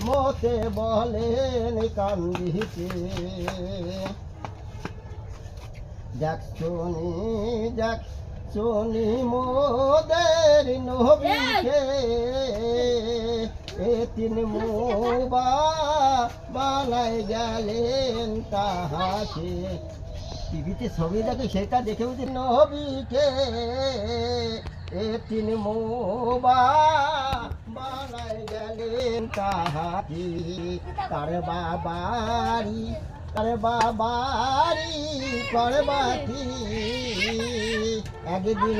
মতে বলেন কান্দিতে দেখছনি মোদের নবীকে এ তিন মুবা বানাই গেলেন তাহাকে টিভিতে ছবি দেখে সেটা দেখে বুঝি নবীকে এ তিন মুবা বানাই গেলেন তাহাকে তার বাবারি করবাতি একদিন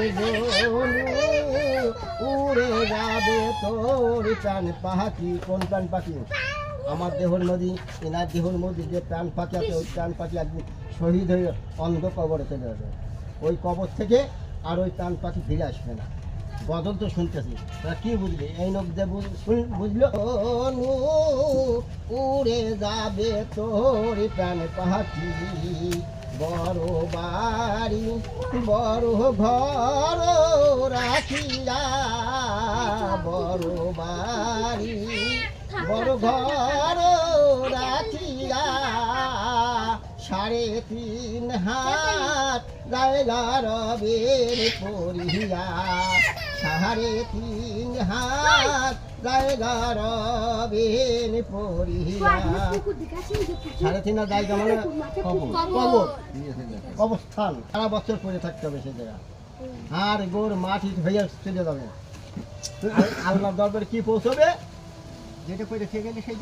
উড়ে যাবে তোর প্রাণ পাখি। কোন প্রাণ পাখি? আমার দেহর নদী, এনার দেহর মধ্যে যে প্রাণ পাখি আছে ওই প্রাণ পাখি একদিন শহীদ হয়ে অন্ধ কবরে চলে যাবে। ওই কবর থেকে আর ওই প্রাণ পাখি ফিরে আসবে না। গজল তো শুনতেছি, তারা কি বুঝবে? এই লোক যে বুঝলো উড়ে যাবে তোর প্রাণ পাখি, বড় বাড়ি বড় ঘর রাখিয়া, বড় বাড়ি বড় ঘর রাখিয়া, 3.5 হাত জায়গা রবের পরিয়া, 3.5 হাত জায়গা রবের পরিয়া। 3.5 হাত জায়গা মানে অবস্থান, সারা বছর পরে থাকতে হবে সে জায়গা। আর গোর মাটি ভেজা চলে যাবে, আল্লাহ দরবারে কি পৌঁছবে? যেটা করে খেয়ে গেলে সেই